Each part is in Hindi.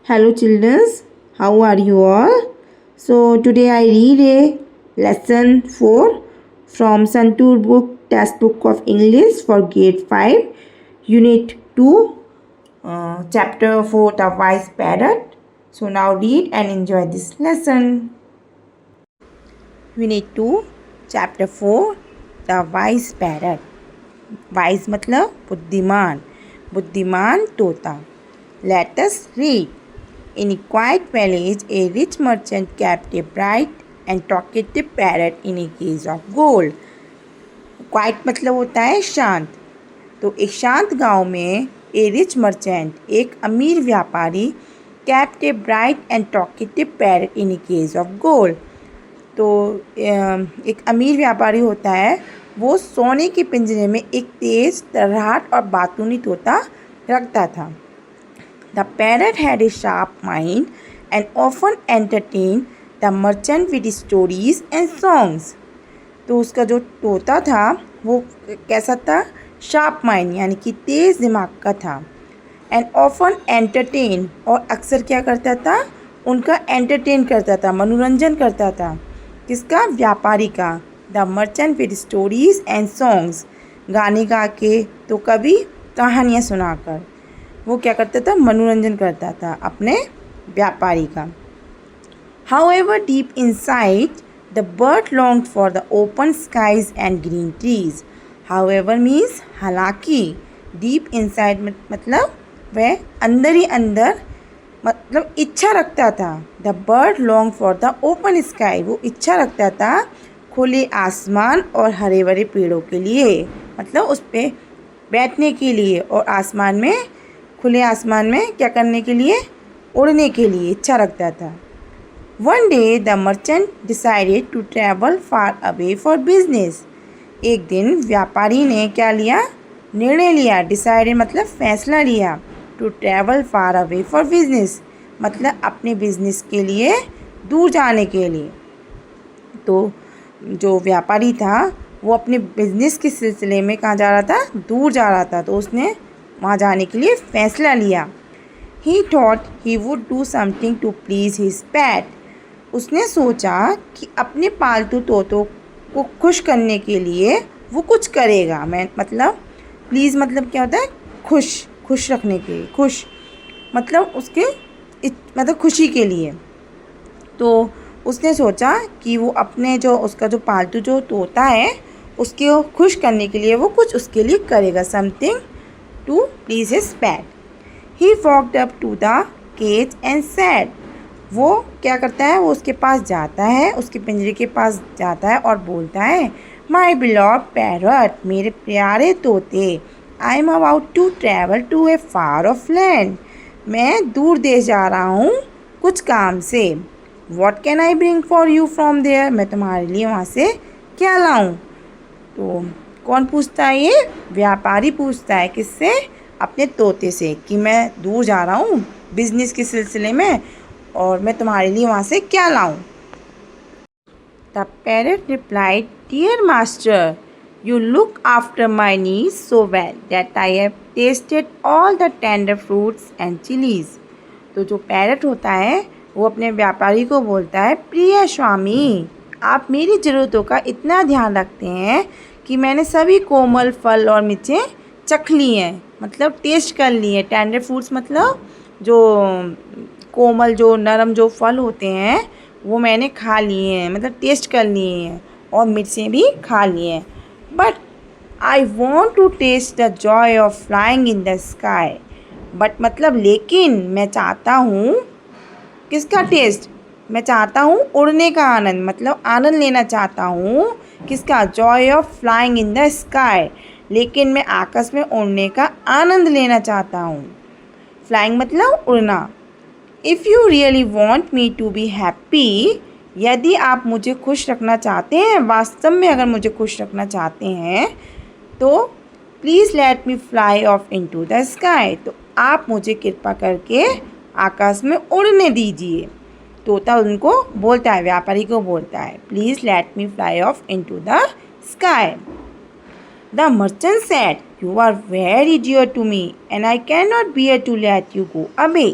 Hello children, how are you all? So today I read a lesson 4 from Santur book textbook of English for grade 5 unit 2 chapter 4 the wise parrot. So now read and enjoy this lesson. Unit 2 chapter 4 the wise parrot. Wise मतलब बुद्धिमान, बुद्धिमान तोता. Let us read. In a quiet village, a rich merchant kept a bright and talkative parrot in a cage of gold. Quiet मतलब होता है शांत. तो एक शांत गांव में ए रिच मर्चेंट एक अमीर व्यापारी kept a bright and talkative parrot in a cage of gold. तो एक अमीर व्यापारी होता है, वो सोने के पिंजरे में एक तेज तर्राट और बातूनी तोता रखता था. The parrot had a sharp mind and often entertained the merchant with stories and songs. तो उसका जो तोता था वो कैसा था? शार्प माइंड यानी कि तेज़ दिमाग का था. एंड ऑफन एंटरटेन और अक्सर क्या करता था? उनका एंटरटेन करता था, मनोरंजन करता था. किसका? व्यापारी का. The merchant with stories and songs, गाने गा के तो कभी कहानियाँ सुनाकर वो क्या करता था? मनोरंजन करता था अपने व्यापारी का. However, deep inside, the bird longed for the open skies and green trees. However means हालांकि. Deep inside मतलब वह अंदर ही अंदर मतलब इच्छा रखता था. The bird longed for the open sky, वो इच्छा रखता था खुले आसमान और हरे भरे पेड़ों के लिए, मतलब उस पर बैठने के लिए और आसमान में, खुले आसमान में क्या करने के लिए? उड़ने के लिए इच्छा रखता था. One day the merchant decided to travel far away for business. एक दिन व्यापारी ने क्या लिया? निर्णय लिया. डिसाइडेड मतलब फैसला लिया. To travel far away for business मतलब अपने बिजनेस के लिए दूर जाने के लिए. तो जो व्यापारी था वो अपने बिजनेस के सिलसिले में कहाँ जा रहा था? दूर जा रहा था. तो उसने वहाँ जाने के लिए फ़ैसला लिया. He thought he would do something to please his pet. उसने सोचा कि अपने पालतू तोतों को खुश करने के लिए वो कुछ करेगा. मैं मतलब प्लीज़ मतलब क्या होता है? खुश, खुश रखने के लिए. खुश मतलब उसके मतलब खुशी के लिए. तो उसने सोचा कि वो अपने जो उसका जो पालतू जो तोता है उसके खुश करने के लिए वो कुछ उसके लिए करेगा. Something to please his pet. He walked up to the cage and said. वो क्या करता है? वो उसके पास जाता है, उसके पिंजरे के पास जाता है और बोलता है, My beloved parrot, मेरे प्यारे तोते, I am about to travel to a far off land. मैं दूर देश जा रहा हूँ कुछ काम से. What can I bring for you from there? मैं तुम्हारे लिए वहाँ से क्या लाऊँ? तो कौन पूछता है? ये व्यापारी पूछता है. किससे? अपने तोते से कि मैं दूर जा रहा हूँ बिजनेस के सिलसिले में और मैं तुम्हारे लिए वहाँ से क्या लाऊं. The parrot replied, dear master, you look after my needs so well that I have tasted all the tender fruits and chillies. तो जो पैरट होता है वो अपने व्यापारी को बोलता है, प्रिय स्वामी, आप मेरी ज़रूरतों का इतना ध्यान रखते हैं कि मैंने सभी कोमल फल और मिर्चें चख ली हैं, मतलब टेस्ट कर ली हैं. टेंडर फ्रूट्स मतलब जो कोमल जो नरम जो फल होते हैं वो मैंने खा लिए हैं, मतलब टेस्ट कर लिए हैं, और मिर्चें भी खा लिए हैं. But I want to taste the joy of flying in the sky. But मतलब लेकिन मैं चाहता हूँ किसका टेस्ट? मैं चाहता हूँ उड़ने का आनंद, मतलब आनंद लेना चाहता हूँ. किसका? Joy of flying in the sky. लेकिन मैं आकाश में उड़ने का आनंद लेना चाहता हूँ. फ्लाइंग मतलब उड़ना. If you really want me to be happy, यदि आप मुझे खुश रखना चाहते हैं, वास्तव में अगर मुझे खुश रखना चाहते हैं, तो please let me fly off into the sky. तो आप मुझे कृपा करके आकाश में उड़ने दीजिए. तोता उनको बोलता है, व्यापारी को बोलता है, please let me fly off into the sky. The merchant said, you are very dear to me and I can not bear to let you go away.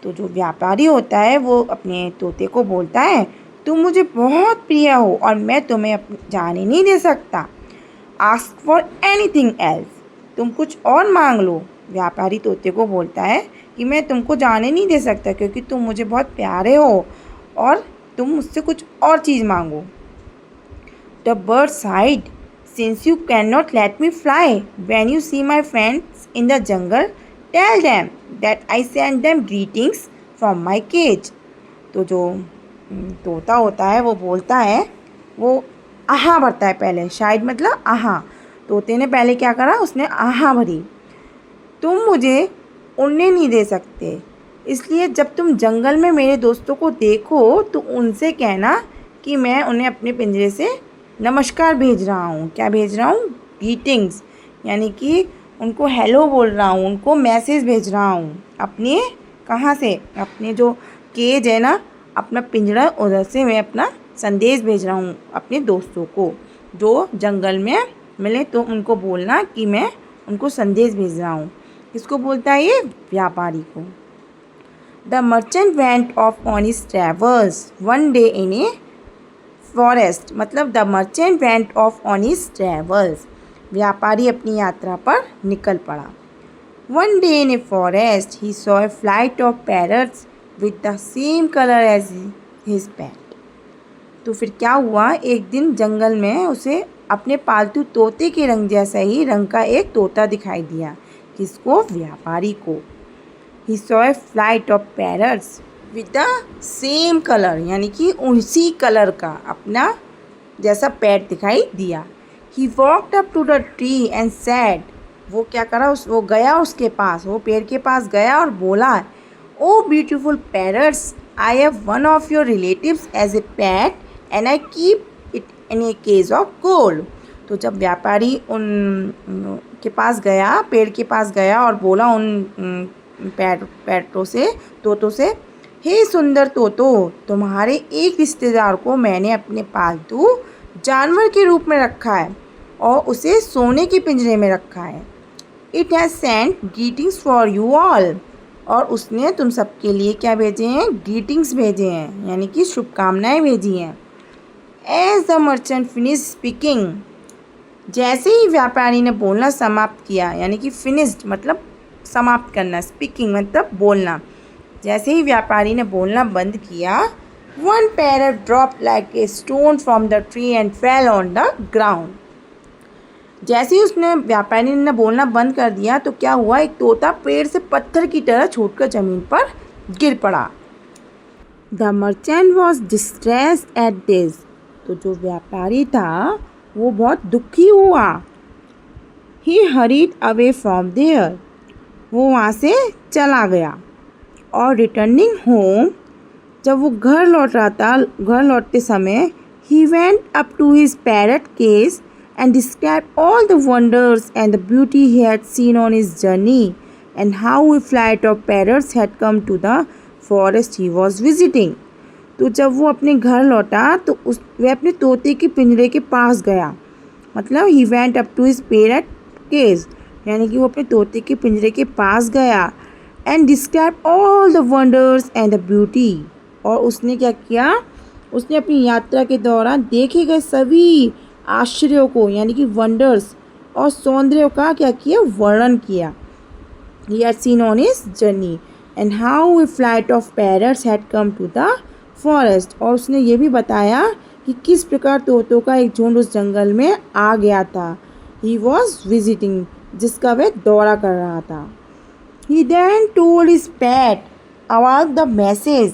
तो जो व्यापारी होता है वो अपने तोते को बोलता है, तुम मुझे बहुत प्रिय हो और मैं तुम्हें जाने नहीं दे सकता। आस्क फॉर एनीथिंग एल्स, तुम कुछ और मांग लो। व्यापारी तोते को बोलता है कि मैं तुमको जाने नहीं दे सकता क्योंकि तुम मुझे बहुत प्यारे हो और तुम मुझसे कुछ और चीज़ मांगो। The bird said, since you can not let me fly, when you see my friends in the jungle tell them that I send them greetings from my cage. तो जो तोता होता है वो बोलता है, वो आहा भरता है पहले। शायद मतलब आहा। तोते ने पहले क्या करा, उसने आहा भरी। तुम मुझे उड़ने नहीं दे सकते, इसलिए जब तुम जंगल में मेरे दोस्तों को देखो तो उनसे कहना कि मैं उन्हें अपने पिंजरे से नमस्कार भेज रहा हूँ। क्या भेज रहा हूँ? ग्रीटिंग्स, यानी कि उनको हेलो बोल रहा हूँ, उनको मैसेज भेज रहा हूँ। अपने कहाँ से? अपने जो केज है ना, अपना पिंजरा, उधर से मैं अपना संदेश भेज रहा हूँ अपने दोस्तों को जो जंगल में मिले। तो उनको बोलना कि मैं उनको संदेश भेज रहा हूँ। किसको बोलता है ये? व्यापारी को। The merchant went off on his travels one day in a forest, मतलब the merchant went off on his travels, व्यापारी अपनी यात्रा पर निकल पड़ा। One day in a forest he saw a flight of parrots with the same colour as his pet. तो फिर क्या हुआ, एक दिन जंगल में उसे अपने पालतू तोते के रंग जैसा ही रंग का एक तोता दिखाई दिया। किसको? व्यापारी को। ही saw a flight of parrots with the same colour, यानी कि उसी कलर का अपना जैसा पैट दिखाई दिया। He walked up to the tree and said, वो क्या करा, वो गया उसके पास, वो पेड़ के पास गया और बोला, O beautiful parrots, I have one of your relatives as a pet and I keep it in a cage of gold. तो जब व्यापारी उन के पास गया, पेड़ के पास गया और बोला उन पैटों से, तोतों से, हे सुंदर तोतो, तुम्हारे एक रिश्तेदार को मैंने अपने पालतू जानवर के रूप में रखा है और उसे सोने के पिंजरे में रखा है। It has sent greetings for you all, और उसने तुम सबके लिए क्या भेजे हैं? ग्रीटिंग्स भेजे हैं, यानी कि शुभकामनाएं भेजी हैं। As the merchant finish speaking, जैसे ही व्यापारी ने बोलना समाप्त किया, यानी कि फिनिश्ड मतलब समाप्त करना, स्पीकिंग मतलब बोलना, जैसे ही व्यापारी ने बोलना बंद किया, one parrot drop like a stone from the tree and fell on the ground. जैसे ही उसने व्यापारी ने बोलना बंद कर दिया तो क्या हुआ, एक तोता पेड़ से पत्थर की तरह छूटकर जमीन पर गिर पड़ा। The merchant was distressed at this, तो जो व्यापारी था वो बहुत दुखी हुआ। ही हरीड अवे फ्रॉम देयर, वो वहाँ से चला गया। और रिटर्निंग होम, जब वो घर लौट रहा था, घर लौटते समय, he went up to his parrot cage and described all the wonders and the beauty he had seen on his journey and how a flight of parrots had come to the forest he was visiting. तो जब वो अपने घर लौटा तो वह अपने तोते के पिंजरे के पास गया, मतलब he went up to his parrot cage, यानी कि वो अपने तोते के पिंजरे के पास गया and described all the wonders and the beauty, और उसने क्या किया, उसने अपनी यात्रा के दौरान देखे गए सभी आश्चर्यों को, यानी कि वंडर्स और सौंदर्यों का क्या किया, वर्णन किया। He had seen on his journey and how a flight of parrots had come to the forest, और उसने ये भी बताया कि किस प्रकार तोतों का एक झुंड उस जंगल में आ गया था। He was visiting, जिसका वह दौरा कर रहा था। He then told his pet about the message,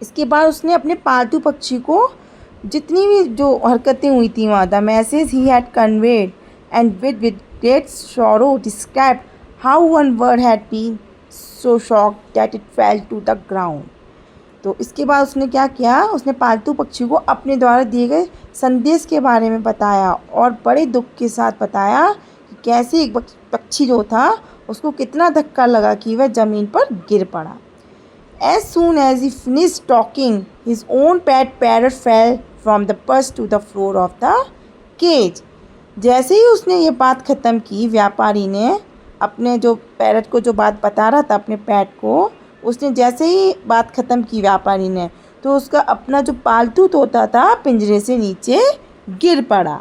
इसके बाद उसने अपने पालतू पक्षी को जितनी भी जो हरकतें हुई थी वहाँ, the message he had conveyed and with great sorrow describe how one bird had been so shock that it fell to the ground. तो इसके बाद उसने क्या किया, उसने पालतू पक्षी को अपने द्वारा दिए गए संदेश के बारे में बताया और बड़े दुख के साथ बताया कि कैसे एक पक्षी जो था उसको कितना धक्का लगा कि वह ज़मीन पर गिर पड़ा। As soon as he finished talking, his own pet parrot fell from the perch to the floor of the cage. जैसे ही उसने ये बात ख़त्म की, व्यापारी ने अपने जो पैरट को जो बात बता रहा था अपने पैट को, उसने जैसे ही बात ख़त्म की व्यापारी ने, तो उसका अपना जो पालतू तोता था पिंजरे से नीचे गिर पड़ा।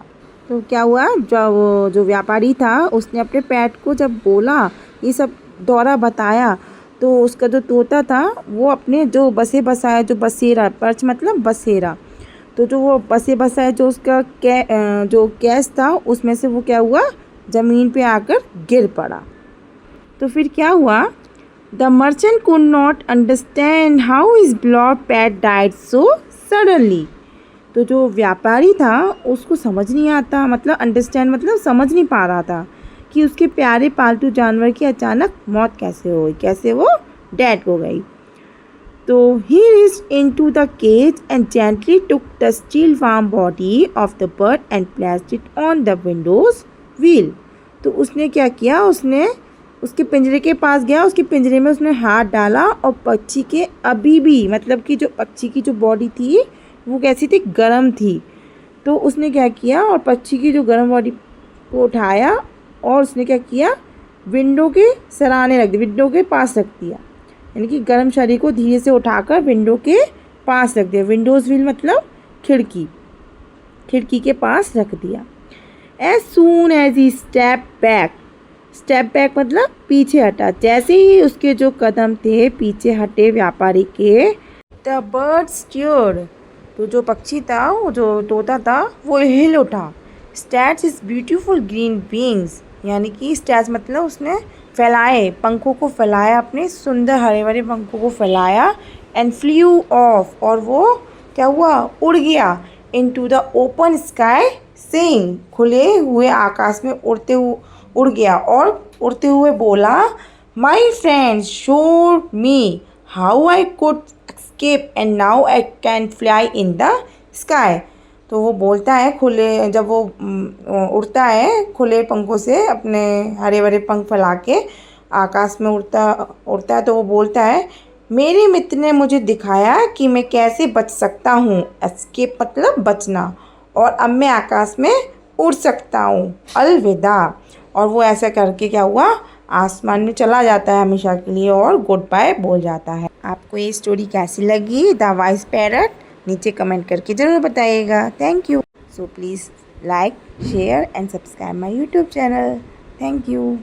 तो क्या हुआ, जो व्यापारी था उसने अपने पेट को जब बोला, ये सब दौरा बताया, तो उसका जो तोता था वो अपने जो बसाया जो बसेरा, पर्च मतलब बसेरा, तो जो वो बसाया जो उसका जो कैश था उसमें से वो क्या हुआ, ज़मीन पे आकर गिर पड़ा। तो फिर क्या हुआ, the merchant could not understand how his beloved pet died so suddenly. तो जो व्यापारी था उसको समझ नहीं आता, मतलब अंडरस्टैंड मतलब समझ नहीं पा रहा था कि उसके प्यारे पालतू जानवर की अचानक मौत कैसे हो गई, कैसे वो डेड हो गई। तो he reached into the cage and gently took the still warm body of the bird and placed it on the window's wheel। तो उसने क्या किया, उसने उसके पिंजरे के पास गया, उसके पिंजरे में उसने हाथ डाला और पक्षी के अभी भी मतलब कि जो पक्षी की जो बॉडी थी वो कैसी थी, गर्म थी। तो उसने क्या किया और पक्षी की जो गर्म बॉडी को उठाया और उसने क्या किया, विंडो के सराहने रख दिया, विंडो के पास रख दिया, यानी कि गर्म शरीर को धीरे से उठाकर विंडो के पास रख दिया। विंडोज़ व्हील मतलब खिड़की, खिड़की के पास रख दिया। As soon as he step back मतलब पीछे हटा, जैसे ही उसके जो कदम थे पीछे हटे व्यापारी के, द बर्ड स्टियर्ड, तो जो पक्षी था, वो जो तोता था वो हिल उठा। Stats is beautiful green wings, यानी कि स्टैट्स मतलब उसने फैलाए, पंखों को फैलाया, अपने सुंदर हरे भरे पंखों को फैलाया। एंड फ्ल्यू ऑफ, और वो क्या हुआ, उड़ गया। इनटू द ओपन स्काई सिंग, खुले हुए आकाश में उड़ गया और उड़ते हुए बोला, my friends showed me how I could escape and now I can fly in the sky. तो वो बोलता है, खुले जब वो उड़ता है खुले पंखों से, अपने हरे भरे पंख फैला के आकाश में उड़ता है, तो वो बोलता है, मेरे मित्र ने मुझे दिखाया कि मैं कैसे बच सकता हूँ, एस्केप मतलब बचना, और अब मैं आकाश में उड़ सकता हूँ, अलविदा। और वो ऐसा करके क्या हुआ, आसमान में चला जाता है हमेशा के लिए और गुड बाय बोल जाता है। आपको ये स्टोरी कैसी लगी, द वाइस पैरट, नीचे कमेंट करके ज़रूर बताइएगा। Thank you. So please like, share and subscribe my YouTube channel. Thank you.